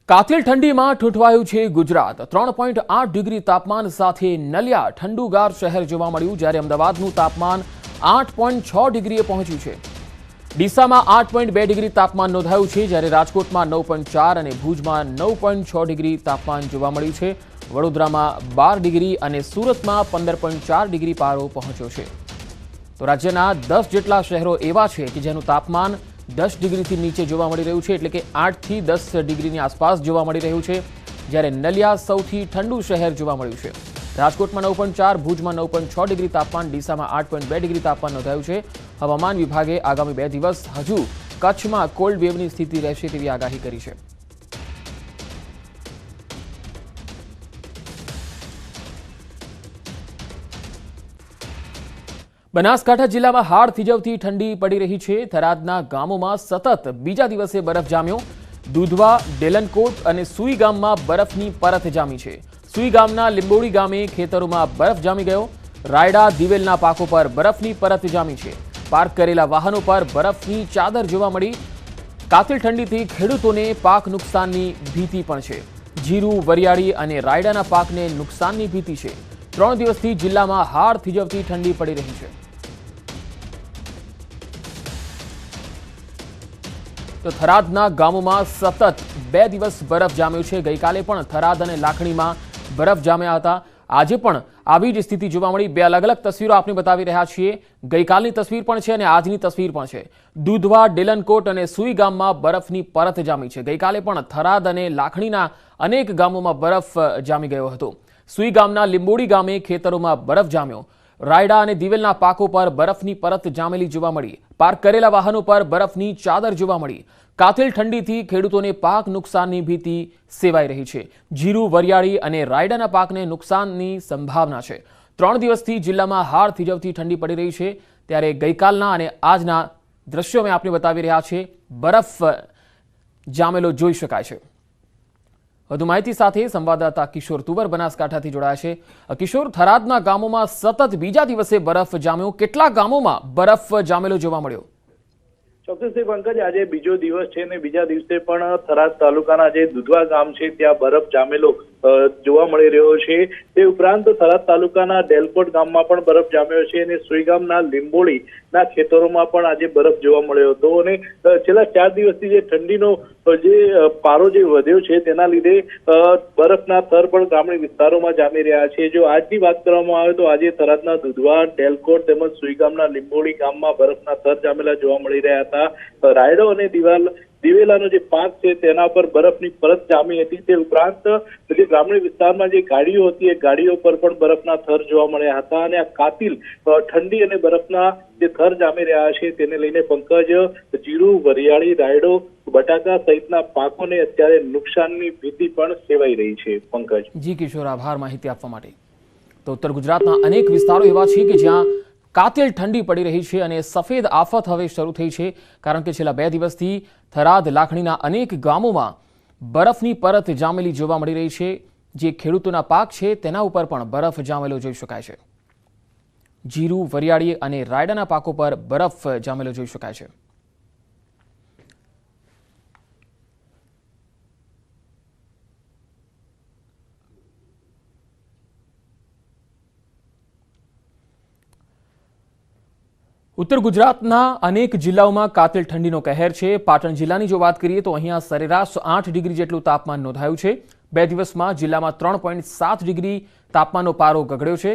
કાતિલ ઠંડીમાં ઠૂંઠવાયું છે ગુજરાત। 3.8 ડિગ્રી તાપમાન સાથે નલિયા ઠંડુગાર શહેર જોવા મળ્યું, જ્યારે અમદાવાદનું તાપમાન 8.6 ડિગ્રીએ પહોંચ્યું છે। ડીસામાં 8.2 ડિગ્રી તાપમાન નોંધાયું છે, જ્યારે રાજકોટમાં 9.4 અને ભુજમાં 9.6 ડિગ્રી તાપમાન જોવા મળ્યું છે। વડોદરામાં 12 ડિગ્રી અને સુરતમાં 15.4 ડિગ્રી પારો પહોંચ્યો છે। તો રાજ્યના 10 જેટલા શહેરો એવા છે કે જેનું તાપમાન 10 ડિગ્રીથી નીચે જોવા મળી રહ્યું છે, એટલે કે 8 થી 10 ડિગ્રીની આસપાસ જોવા મળી રહ્યું છે, જ્યારે નલિયા સૌથી ઠંડુ શહેર જોવા મળ્યું છે। રાજકોટમાં 9.4, ભુજમાં 9.6 ડિગ્રી તાપમાન, ડીસામાં 8.2 ડિગ્રી તાપમાન નોંધાયું છે। હવામાન વિભાગે આગામી 2 દિવસ હજુ કચ્છમાં કોલ્ડ વેવની સ્થિતિ રહેશે તેવી આગાહી કરી છે। બનાસકાંઠા જિલ્લામાં હાડ થીજવતી ઠંડી પડી રહી છે। થરાદના ગામોમાં સતત બીજા દિવસે બરફ જામ્યો। દુધવા, ડેલનકોટ અને સુઈ ગામમાં બરફની પરત જામી છે। સુઈ ગામના લીંબોડી ગામે ખેતરોમાં બરફ જામી ગયો। રાયડા, દિવેલના પાકો પર બરફની પરત જામી છે। પાર્ક કરેલા વાહનો પર બરફની ચાદર જોવા મળી। કાતિલ ઠંડીથી ખેડૂતોને પાક નુકસાનની ભીતિ પણ છે। જીરું, વરિયાળી અને રાયડાના પાકને નુકસાનની ભીતિ છે। 3 દિવસથી જિલ્લામાં હાડ થીજવતી ઠંડી પડી રહી છે। તો થરાદના ગામોમાં સતત 2 દિવસ બરફ જામ્યો છે। ગઈકાલે પણ થરાદ અને લાખણીમાં બરફ જામ્યા હતા। આજે પણ આવી જ સ્થિતિ જોવા મળી। 2 અલગ અલગ તસવીરો આપણે બતાવી રહ્યા છીએ। ગઈકાલની તસવીર પણ છે અને આજની તસવીર પણ છે। દુધવા, ડેલનકોટ અને સુઈ ગામમાં બરફની પરત જામી છે। ગઈકાલે પણ થરાદ અને લાખણીના અનેક ગામોમાં બરફ જામી ગયો હતો। સુઈ ગામના લીંબોડી ગામે ખેતરોમાં બરફ જામ્યો। રાયડા અને દિવેલના પાકો પર બરફની પરત જામેલી જોવા મળી। પાર્ક કરેલા વાહનો પર બરફની ચાદર જોવા મળી। કાતિલ ઠંડીથી ખેડૂતોને પાક નુકસાનની ભીતિ સેવાઈ રહી છે। જીરું, વરિયાળી અને રાયડાના પાકને નુકસાનની સંભાવના છે। 3 દિવસથી જિલ્લામાં હાડ થીજવતી ઠંડી પડી રહી છે, ત્યારે ગઈકાલના અને આજના દ્રશ્યો મેં આપને બતાવી રહ્યા છે। બરફ જામેલો જોઈ શકાય છે। વધુ માહિતી સાથે સંવાદદાતા કિશોર તુવર બનાસકાંઠાથી જોડાયા છે। કિશોર, થરાદના ગામોમાં સતત બીજા દિવસે બરફ જામ્યો। કેટલા ગામોમાં બરફ જામેલો જોવા મળ્યો? ચોક્કસથી પંકજ, આજે બીજો દિવસ છે અને બીજા દિવસે પણ થરાદ તાલુકાના જે દુધવા ગામ છે ત્યાં બરફ જામેલો જોવા મળી રહ્યો છે। તે ઉપરાંત થરાદ તાલુકાના ડેલકોટ ગામમાં પણ બરફ જામ્યો છે અને સુઈ ગામના લીંબોડીના ખેતરોમાં પણ આજે બરફ જોવા મળ્યો હતો। અને છેલ્લા 4 દિવસથી જે ઠંડીનો જે પારો જે વધ્યો છે તેના લીધે બરફના થર પણ ગ્રામીણ વિસ્તારોમાં જામી રહ્યા છે। જો આજની વાત કરવામાં આવે તો આજે થરાદના દુધવા, ડેલકોટ તેમજ સુઈ ગામના લીંબોડી ગામમાં બરફના થર જામેલા જોવા મળી રહ્યા હતા। રાયડો અને દિવેલાનો જે પાક છે તેના પર બરફની પરત જામી હતી। તે ઉપરાંત જે ગ્રામીણ વિસ્તારમાં જે ગાડીઓ હતી એ ગાડીઓ પર પણ બરફના થર જોવા મળ્યા હતા। અને આ કાતિલ ઠંડી અને બરફના જે થર જામી રહ્યા છે તેને લઈને પંકજ, જીરું, વરિયાળી, રાયડો, બટાકા સહિતના પાકોને અત્યારે નુકસાનની ભીતિ પણ સેવાઈ રહી છે। પંકજ જી કિશોર, આભાર માહિતી આપવા માટે। તો ઉત્તર ગુજરાતના અનેક વિસ્તારો એવા છે કે જ્યાં કાતિલ ઠંડી પડી રહી છે અને સફેદ આફત હવે શરૂ થઈ છે, કારણ કે છેલ્લા 2 દિવસથી થરાદ, લાખણીના અનેક ગામોમાં બરફની પરત જામેલી જોવા મળી રહી છે। જે ખેડૂતોના પાક છે તેના ઉપર પણ બરફ જામેલો જોઈ શકાય છે। જીરું, વરિયાળી અને રાયડાના પાકો પર બરફ જામેલો જોઈ શકાય છે। ઉત્તર ગુજરાતના અનેક જિલ્લાઓમાં કાતિલ ઠંડીનો કહેર છે। પાટણ જિલ્લાની જો વાત કરીએ તો અહીંયા સરેરાશ 8 ડિગ્રી જેટલું તાપમાન નોંધાયું છે। 2 દિવસમાં જિલ્લામાં 3.7 ડિગ્રી તાપમાનનો પારો ગગડ્યો છે।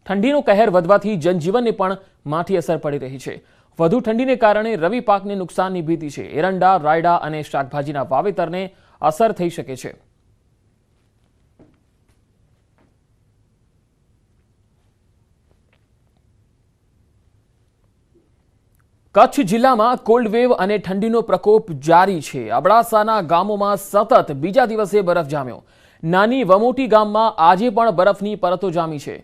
ઠંડીનો કહેર વધવાથી જનજીવનને પણ માઠી અસર પડી રહી છે। વધુ ઠંડીને કારણે રવિ પાકને નુકસાનની ભીતિ છે। એરંડા, રાયડા અને શાકભાજીના વાવેતરને અસર થઈ શકે છે। કચ્છ જિલ્લામાં કોલ્ડ વેવ અને ઠંડીનો પ્રકોપ જારી છે। અબડાસાના ગામોમાં સતત બીજા દિવસે બરફ જામ્યો। નાની વમોટી ગામમાં આજે પણ બરફની પરતો જામી છે।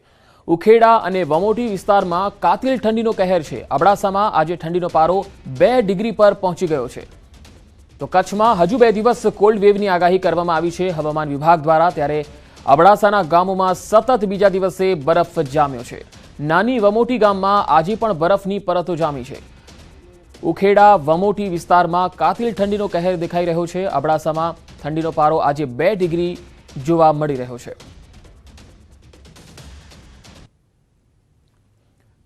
ઉખેડા અને વમોટી વિસ્તારમાં કાતિલ ઠંડીનો કહેર છે। અબડાસામાં આજે ઠંડીનો પારો 2 ડિગ્રી પર પહોંચી ગયો છે। તો કચ્છમાં હજુ 2 દિવસ કોલ્ડ વેવની આગાહી કરવામાં આવી છે હવામાન વિભાગ દ્વારા। ત્યારે અબડાસાના ગામોમાં સતત બીજા દિવસે બરફ જામ્યો છે। નાની વમોટી ગામમાં આજે પણ બરફની પરતો જામી છે। ઉખેડા વમોટી વિસ્તારમાં કાતિલ ઠંડીનો કહેર દેખાઈ રહ્યો છે। અબડાસામાં ઠંડીનો પારો આજે 2 ડિગ્રી જોવા મળી રહ્યો છે.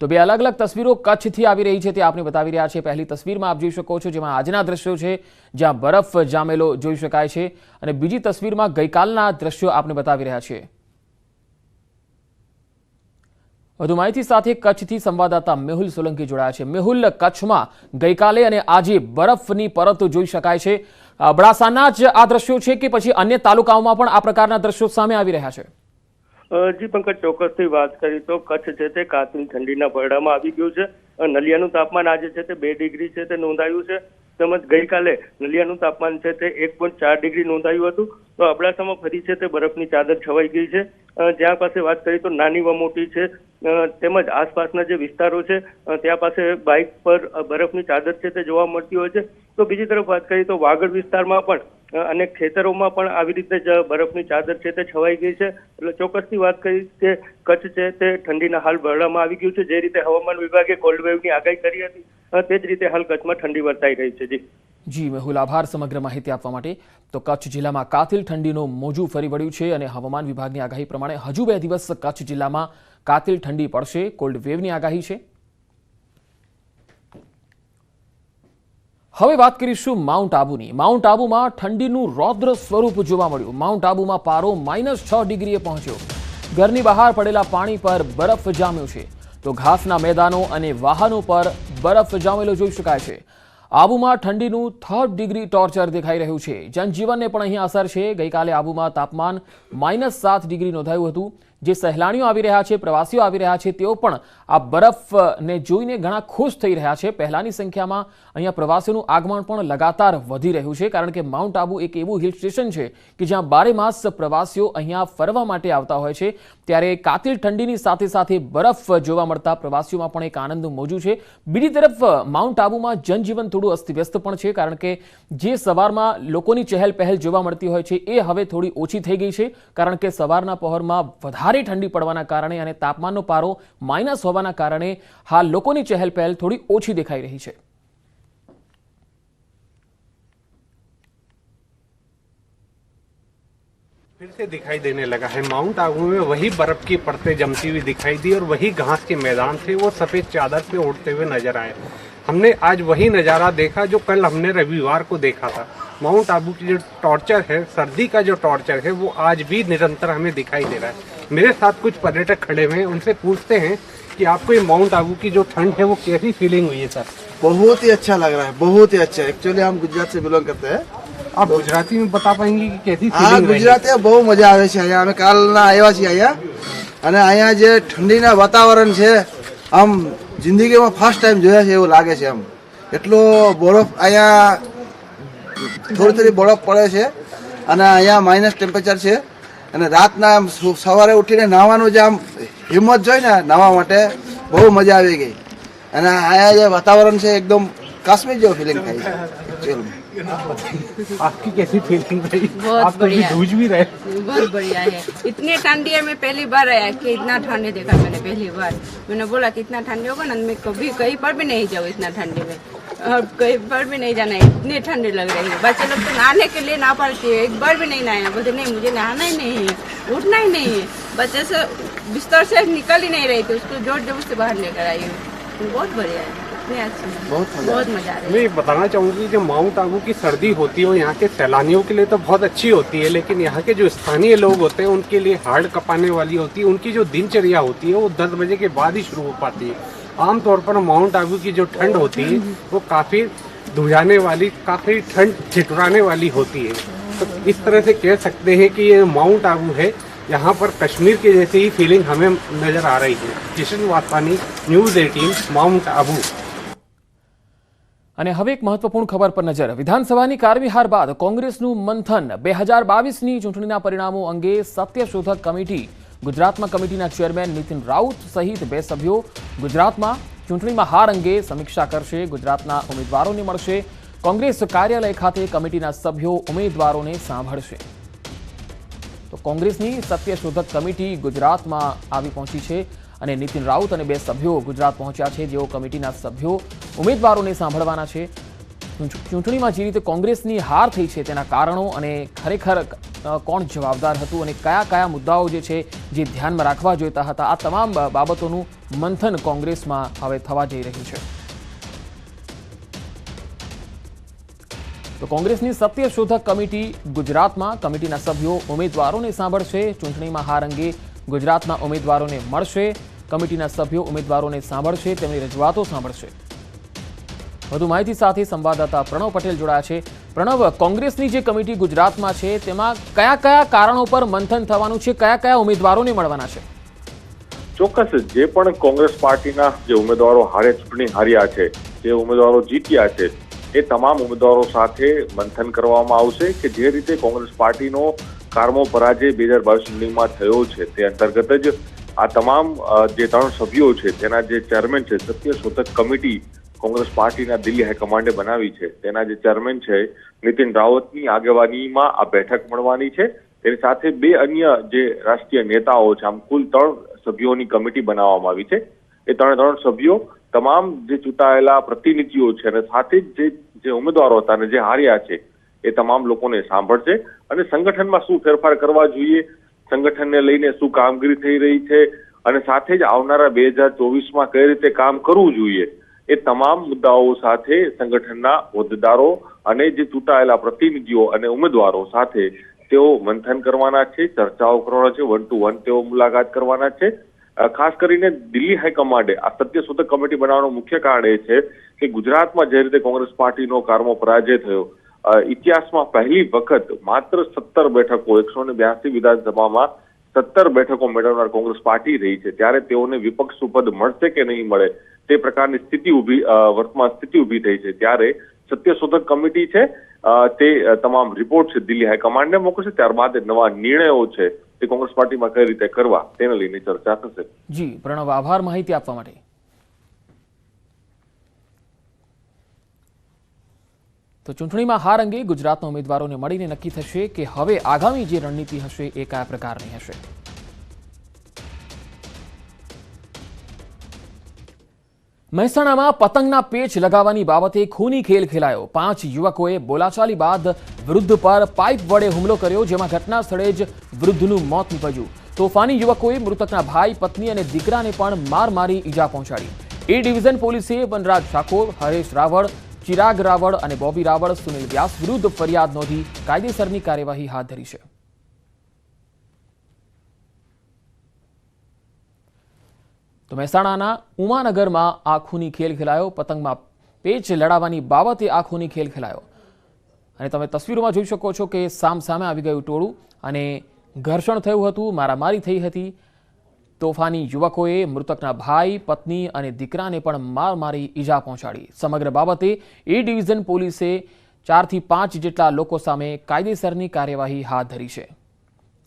તો બે અલગ અલગ તસવીરો કચ્છથી આવી રહી છે તે આપને બતાવી રહ્યા છે. પહેલી તસવીરમાં આપ જોઈ શકો છો જેમાં આજના દ્રશ્યો છે, જ્યાં બરફ જામેલો જોઈ શકાય છે, અને બીજી તસવીરમાં ગઈકાલના દ્રશ્યો આપને બતાવી રહ્યા છે. વધુ માહિતી સાથે કચ્છથી સંવાદદાતા મેહુલ સોલંકી જોડાયા છે. મેહુલ, કચ્છમાં ગઈકાલે અને આજે બરફની પરત જોઈ શકાય છે. અબડાસાના જ આ દ્રશ્યો છે કે પછી અન્ય તાલુકાઓમાં પણ આ પ્રકારના દ્રશ્યો સામે આવી રહ્યા છે? જી પંકજ, ચોક્કસથી વાત કરી તો કચ્છ છે તે કાતિલ ઠંડીના પરડામાં આવી ગયું છે. નલિયાનું તાપમાન આજે છે તે 2 ડિગ્રી છે તે નોંધાયું છે, તેમજ ગઈકાલે નલિયાનું તાપમાન છે તે 1.4 ડિગ્રી નોંધાયું હતું. તો અબડાસામાં ફરી છે તે બરફની ચાદર છવાઈ ગઈ છે. જ્યાં પાસે વાત કરી તો નાની વમોટી છે, તેમજ આસપાસના જે વિસ્તારો છે ત્યાં પાસે બાઇક પર બરફની ચાદર છે તે જોવા મળતી હોય છે. તો બીજી તરફ વાત કરીએ તો વાગડ વિસ્તારમાં પણ અને ખેતરોમાં પણ આવી રીતે જ બરફની ચાદર છે તે છવાઈ ગઈ છે. એટલે ચોક્કસથી વાત કરી કે કચ્છ છે તે ઠંડીના હાલ બરડામાં આવી ગયું છે. જે રીતે હવામાન વિભાગે કોલ્ડ વેવની આગાહી કરી હતી તે જ રીતે હાલ કચ્છમાં ઠંડી વર્તાઈ રહી છે. જી મેહુલ, આભાર સમગ્ર માહિતી આપવા માટે. તો કચ્છ જિલ્લામાં કાતિલ ઠંડીનું મોજું ફરી વળ્યું છે અને હવામાન વિભાગની આગાહી પ્રમાણે હજુ 2 દિવસ કચ્છ જિલ્લામાં કાતિલ ઠંડી પડશે. કોલ્ડ વેવની આગાહી છે. હવે વાત કરીશું માઉન્ટ આબુની. માઉન્ટ આબુમાં ઠંડીનું રૌદ્ર સ્વરૂપ જોવા મળ્યું. માઉન્ટ આબુમાં પારો -6 ડિગ્રીએ પહોંચ્યો. ઘરની બહાર પડેલા પાણી પર બરફ જામ્યો છે, તો ઘાસના મેદાનો અને વાહનો પર બરફ જામેલો જોઈ શકાય છે. આબુમાં ઠંડીનું 3rd ડિગ્રી ટોર્ચર દેખાઈ રહ્યું છે. જનજીવનને પણ અહીં અસર છે. ગઈકાલે આબુમાં તાપમાન -7 ડિગ્રી નોંધાયું હતું. જે સહેલાણીઓ આવી રહ્યા છે, પ્રવાસીઓ આવી રહ્યા છે, તેઓ પણ આ બરફને જોઈને ઘણા ખુશ થઈ રહ્યા છે. પહેલાની સંખ્યામાં અહીંયા પ્રવાસીઓનું આગમન પણ લગાતાર વધી રહ્યું છે, કારણ કે માઉન્ટ આબુ એક એવું હિલ સ્ટેશન છે કે જ્યાં 12 માસ પ્રવાસીઓ અહીંયા ફરવા માટે આવતા હોય છે. ત્યારે કાતિલ ઠંડીની સાથે સાથે બરફ જોવા મળતા પ્રવાસીઓમાં પણ એક આનંદ મોજું છે. બીજી તરફ માઉન્ટ આબુમાં જનજીવન થોડું અસ્તવ્યસ્ત પણ છે, કારણ કે જે સવારમાં લોકોની ચહેલ પહેલ જોવા મળતી હોય છે એ હવે થોડી ઓછી થઈ ગઈ છે, કારણ કે સવારના પહોરમાં વધારે ઠંડી પડવાના કારણે અને તાપમાનનો પારો માઇનસ હોવાના કારણે હાલ લોકોની ચહેલ પહેલ થોડી ઓછી દેખાઈ રહી છે. फिर से दिखाई देने लगा है। माउंट आबू में वही बर्फ की परतें जमती हुई दिखाई दी और वही घास के मैदान थे वो सफेद चादर पे उड़ते हुए नजर आए. हमने आज वही नज़ारा देखा जो कल हमने रविवार को देखा था. माउंट आबू की जो टॉर्चर है, सर्दी का जो टॉर्चर है, वो आज भी निरंतर हमें दिखाई दे रहा है. मेरे साथ कुछ पर्यटक खड़े हुए हैं, उनसे पूछते हैं कि आपको ये माउंट आबू की जो ठंड है वो कैसी फीलिंग हुई है सर? बहुत ही अच्छा लग रहा है, बहुत ही अच्छा. एक्चुअली हम गुजरात से बिलोंग करते हैं. आप गुजराती में बता पाएंगे कि कैसी हाँ, फीलिंग रही? ગુજરાતી બહુ મજા આવે છે અહીંયા. અમે કાલના આવ્યા છીએ અહીંયા, અને અહીંયા જે ઠંડીના વાતાવરણ છે, આમ જિંદગીમાં ફર્સ્ટ ટાઈમ જોયા છે એવું લાગે છે. આમ એટલો બરફ અહીંયા, થોડી બરફ પડે છે, અને અહીંયા માઇનસ ટેમ્પરેચર છે. અને રાતના આમ સવારે ઉઠીને નાહવાનું જે આમ હિંમત જોઈ ને નાહવા માટે બહુ મજા આવી ગઈ. અને અહીંયા જે વાતાવરણ છે એકદમ કાશ્મીર જેવું ફિલિંગ થાય છે એકચ્યુઅલી. आपकी कैसी फीलिंग रही? बहुत आप तो अभी बढ़िया। जूझ भी रहे. बहुत बढ़िया है. इतने ठंडी है, मैं पहली बार आया कि इतना ठंडी देखा मैंने पहली बार. मैंने बोला कि इतना ठंडी होगा ना, मैं कभी कहीं पर भी नहीं जाऊँ इतना ठंडी में, और कहीं पर भी नहीं जाना है. इतनी ठंडी लग रही है. बच्चे लोग तो नहाने के लिए ना पड़ती है, एक बार भी नहीं नहाया. बोलते नहीं मुझे नहाना ही नहीं है, उठना ही नहीं है. बच्चे से बिस्तर से निकल ही नहीं रही थी, उसको जोर जोर से बाहर लेकर आई हूँ. बहुत बढ़िया है, इतनी अच्छी है. बहुत मजा आ रही है. मैं ये बताना चाहूंगी कि माउंट आबू की सर्दी होती है वो यहाँ के सैलानियों के लिए तो बहुत अच्छी होती है, लेकिन यहाँ के जो स्थानीय लोग होते हैं उनके लिए हार्ड कपाने वाली होती है. उनकी जो दिनचर्या होती है वो 10 बजे के बाद ही शुरू हो पाती है. आमतौर पर माउंट आबू की जो ठंड होती है वो काफ़ी धुजाने वाली, काफ़ी ठंड ठिठुराने वाली होती है. तो इस तरह से कह सकते हैं कि ये माउंट आबू है, यहाँ पर कश्मीर के जैसी ही फीलिंग हमें नजर आ रही है. Kishan Vaswani, news 18, mount Abu. અને હવે એક મહત્વપૂર્ણ ખબર પર નજર. વિધાનસભાની કાર્યવાહી હાર બાદ કોંગ્રેસનું મંથન. 2022ની ચૂંટણીના પરિણામો અંગે સત્યશોધક કમિટી. ગુજરાતમાં કમિટીના ચેરમેન નીતિન રાઉત સહિત 2 સભ્યો ગુજરાતમાં ચૂંટણીમાં હાર અંગે સમીક્ષા કરશે. ગુજરાતના ઉમેદવારોને મળશે. કોંગ્રેસ કાર્યાલય ખાતે કમિટીના સભ્યો ઉમેદવારોને સાંભળશે. તો કોંગ્રેસની સત્યશોધક કમિટી ગુજરાતમાં આવી પહોંચી છે અને નીતિન રાઉત અને 2 સભ્યો ગુજરાત પહોંચ્યા છે, જેઓ કમિટીના સભ્યો ઉમેદવારોને સાંભળવાના છે. ચૂંટણીમાં જે રીતે કોંગ્રેસની હાર થઈ છે તેના કારણો અને ખરેખર કોણ જવાબદાર હતું અને કયા કયા મુદ્દાઓ જે છે જે ધ્યાનમાં રાખવા જોઈતા હતા, આ તમામ બાબતોનું મંથન કોંગ્રેસમાં હવે થવા જઈ રહ્યું છે. તો કોંગ્રેસની સત્ય શોધક કમિટી ગુજરાતમાં કમિટીના સભ્યો ઉમેદવારોને સાંભળશે. ચૂંટણીમાં હાર અંગે ગુજરાતના ઉમેદવારોને મળશે. કમિટીના સભ્યો ઉમેદવારોને સાંભળશે, તેમની રજૂઆતો સાંભળશે. વધુ માહિતી સાથે સંવાદદાતા પ્રણવ પટેલ જોડાયા છે. પ્રણવ, કોંગ્રેસની જે કમિટી ગુજરાતમાં છે તેમાં કયા કયા કારણો પર મંથન થવાનું છે, કયા કયા ઉમેદવારોને મળવાના છે? ચોક્કસ જે પણ કોંગ્રેસ પાર્ટીના જે ઉમેદવારો ચૂંટણી હાર્યા છે, જે ઉમેદવારો જીત્યા છે, એ તમામ ઉમેદવારો સાથે મંથન કરવામાં આવશે કે જે રીતે કોંગ્રેસ પાર્ટીનો કારમો પરાજય 2022 ચૂંટણીમાં થયો છે તે અંતર્ગત જ આ તમામ જે 3 સભ્યો છે તેના જે ચેરમેન છે, સત્ય શોધક કમિટી કોંગ્રેસ પાર્ટીના દિલ્હી હાઈકમાન્ડે બનાવી છે, તેના જે ચેરમેન છે નીતિન રાવતની આગેવાનીમાં આ બેઠક મળવાની છે. તેની સાથે 2 અન્ય જે રાષ્ટ્રીય નેતાઓ છે, આમ કુલ 3 સભ્યોની કમિટી બનાવવામાં આવી છે. એ 3 સભ્યો તમામ જે ચૂંટાયેલા પ્રતિનિધિઓ છે અને સાથે જ જે ઉમેદવારો હતા અને જે હાર્યા છે એ તમામ લોકોને સાંભળશે અને સંગઠનમાં શું ફેરફાર કરવા જોઈએ, સંગઠનને લઈને શું કામગીરી થઈ રહી છે અને સાથે જ આવનારા 2024માં કઈ રીતે કામ કરવું જોઈએ, એ તમામ મુદ્દાઓ સાથે સંગઠનના હોદ્દેદારો અને જે ચૂંટાયેલા પ્રતિનિધિઓ અને ઉમેદવારો સાથે તેઓ મંથન કરવાના છે, ચર્ચાઓ કરવાના છે, 1 to 1 તેઓ મુલાકાત કરવાના છે. ખાસ કરીને દિલ્હી હાઈકમાન્ડે આ સત્ય શોધક કમિટી બનાવવાનું મુખ્ય કારણ એ છે કે ગુજરાતમાં જે રીતે કોંગ્રેસ પાર્ટીનો કારમો પરાજય થયો, ઇતિહાસમાં પહેલી વખત માત્ર 17 બેઠકો 182 વિધાનસભામાં 17 બેઠકો મેળવનાર કોંગ્રેસ પાર્ટી રહી છે, ત્યારે તેઓને વિપક્ષ પદ મળશે કે નહીં મળે તે પ્રકારની વર્તમાન સ્થિતિ ઊભી થઈ છે. ત્યારે સત્ય શોધક કમિટી છે તે તમામ રિપોર્ટ છે દિલ્હી હાઈકમાન્ડને મોકલશે. ત્યારબાદ નવા નિર્ણયો છે તે કોંગ્રેસ પાર્ટીમાં કઈ રીતે કરવા તેને લઈને ચર્ચા થશે. જી પ્રણવ, આભાર માહિતી આપવા માટે. તો ચૂંટણીમાં હાર અંગે ગુજરાતના ઉમેદવારોને મળીને નક્કી થશે કે હવે આગામી જે રણનીતિ હશે એ કયા પ્રકારની હશે. મહેસાણામાં પતંગના પેચ લગાવવાની બાબતે ખૂની ખેલ ખેલાયો. 5 યુવકોએ બોલાચાલી બાદ વૃદ્ધ પર પાઇપ વડે હુમલો કર્યો, જેમાં ઘટના સ્થળે જ વૃદ્ધનું મોત નીપજ્યું. તોફાની યુવકોએ મૃતકના ભાઈ, પત્ની અને દીકરાને પણ માર મારી ઈજા પહોંચાડી. એ ડિવિઝન પોલીસે વનરાજ ઠાકોર, હરેશ રાવળ, ચિરાગ રાવળ અને બોબી રાવળ, સુનિલ વ્યાસ વિરુદ્ધ ફરિયાદ નોંધી કાયદેસરની કાર્યવાહી હાથ ધરી છે. તો મહેસાણાના ઉમાનગરમાં આ ખૂની ખેલ ખેલાયો. પતંગમાં પેચ લડાવવાની બાબતે આ ખૂની ખેલ ખેલાયો અને તમે તસવીરોમાં જોઈ શકો છો કે સામે આવી ગયું ટોળું અને ઘર્ષણ થયું હતું, મારામારી થઈ હતી. તોફાની યુવકોએ મૃતકના ભાઈ, પત્ની અને દીકરાને પણ માર મારી ઈજા પહોંચાડી. સમગ્ર બાબતે એ ડિવિઝન પોલીસે 4 થી 5 જેટલા લોકો સામે કાયદેસરની કાર્યવાહી હાથ ધરી છે.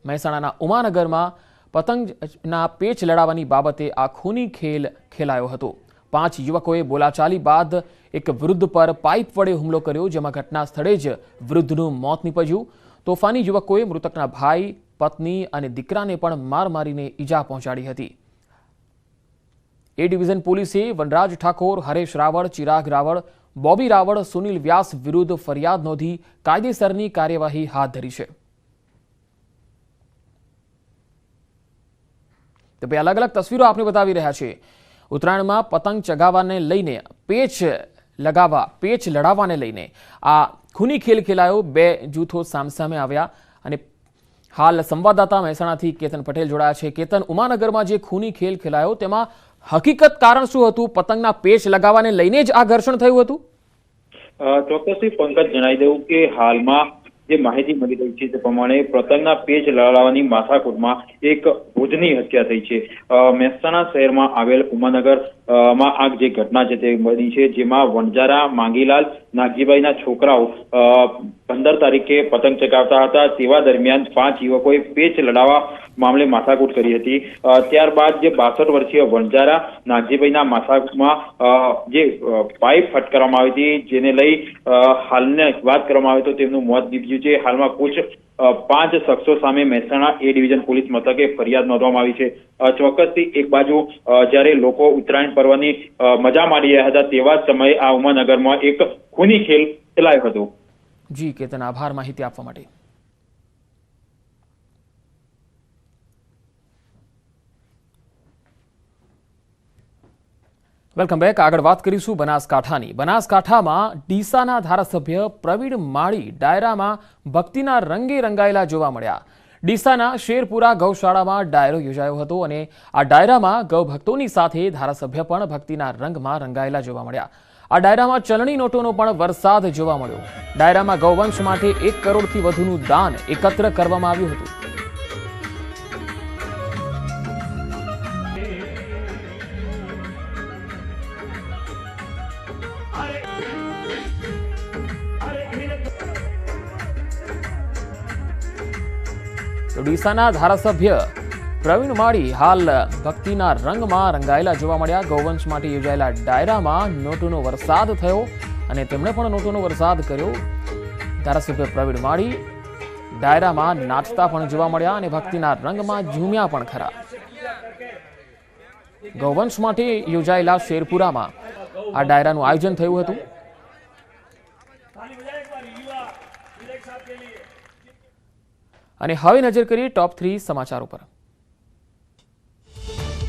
મહેસાણાના ઉમાનગરમાં પતંગના પેચ લડાવવાની બાબતે આ ખૂની ખેલ ખેલાયો હતો. 5 યુવકોએ બોલાચાલી બાદ એક વૃદ્ધ પર પાઇપ વડે હુમલો કર્યો, જેમાં ઘટના સ્થળે જ વૃદ્ધનું મોત નીપજ્યું. તોફાની યુવકોએ મૃતકના ભાઈ, પત્ની અને દીકરાને પણ માર મારીને ઈજા પહોંચાડી હતી. એ ડિવિઝન પોલીસે વનરાજ ઠાકોર, હરેશ રાવળ, ચિરાગ રાવળ, બોબી રાવળ, સુનિલ વ્યાસ વિરુદ્ધ ફરિયાદ નોંધી કાયદેસરની કાર્યવાહી હાથ ધરી છે. તો બે અલગ અલગ તસવીરો આપણે બતાવી રહ્યા છીએ. ઉત્તરાયણમાં પતંગ ચગાવવાને લઈને પેચ લડાવવાને લઈને આ ખૂની ખેલ ખેલાયો. 2 જૂથો સામસામે આવ્યા અને હાલ સંવાદદાતા મહેસાણાથી કેતન પટેલ જોડાયા છે. કેતન, ઉમાનગરમાં જે ખૂની ખેલ ખેલાયો તેમાં હકીકત કારણ શું હતું? પતંગના પેચ લગાવવાને લઈને જ આ ઘર્ષણ થયું હતું? ચોક્કસથી પંકજ, જણાવી દઉં કે હાલમાં જે માહિતી મળી રહી છે તે પ્રમાણે પતંગના પેચ લડાવવાની માથાકૂટમાં એક વૃદ્ધની હત્યા થઈ છે. મહેસાણા શહેરમાં આવેલ ઉમાનગર માં આ જે ઘટના છે તે બની છે, જેમાં વણજારા માંગીલાલ નાગજીભાઈના છોકરાઓ 15 તારીખે પતંગ ચગાવતા હતા. તેવા દરમિયાન 5 યુવકોએ પેચ લડાવવા મામલે માથાકૂટ કરી હતી. ત્યારબાદ જે 62 વર્ષીય વણજારા નાગજીભાઈના માથામાં જે પાઇપ ફટકારવામાં આવી હતી, જેને લઈ હાલને વાત કરવામાં આવે તો તેમનું મોત નીપજ્યું છે. હાલમાં 5 શખ્સો સામે મહેસાણા એ ડિવિઝન પોલીસ મથકે ફરિયાદ નોંધવામાં આવી છે. ચોક્કસથી એક બાજુ જ્યારે લોકો ઉત્તરાયણ પર્વની મજા માણી રહ્યા હતા તેવા જ સમયે આ ઉમાનગરમાં એક ખૂની ખેલ ચલાયો હતો. જી કેતન, આભાર માહિતી આપવા માટે. Welcome back. આગળ વાત કરીશું બનાસકાંઠાની. બનાસકાંઠામાં ડીસાના ધારાસભ્ય પ્રવીણ માળી ડાયરામાં ભક્તિના રંગે રંગાયેલા જોવા મળ્યા. ડીસાના શેરપુરા ગૌશાળામાં ડાયરો યોજાયો હતો અને આ ડાયરામાં ગૌભક્તોની સાથે ધારાસભ્ય પણ ભક્તિના રંગમાં રંગાયેલા જોવા મળ્યા. આ ડાયરામાં ચલણી નોટોનો પણ વરસાદ જોવા મળ્યો. ડાયરામાં ગૌવંશ માટે 1 કરોડથી વધુનું દાન એકત્ર કરવામાં આવ્યું હતું. તો ડીસાના ધારાસભ્ય પ્રવીણ માળી હાલ ભક્તિના રંગમાં રંગાયેલા જોવા મળ્યા. ગૌવંશ માટે યોજાયેલા ડાયરામાં નોટોનો વરસાદ થયો અને તેમણે પણ નોટોનો વરસાદ કર્યો. ધારાસભ્ય પ્રવીણ માળી ડાયરામાં નાચતા પણ જોવા મળ્યા અને ભક્તિના રંગમાં ઝૂમ્યા પણ ખરા. ગૌવંશ માટે યોજાયેલા શેરપુરામાં આ ડાયરાનું આયોજન થયું હતું. અને હવે નજર કરીએ ટોપ 3 સમાચારો પર.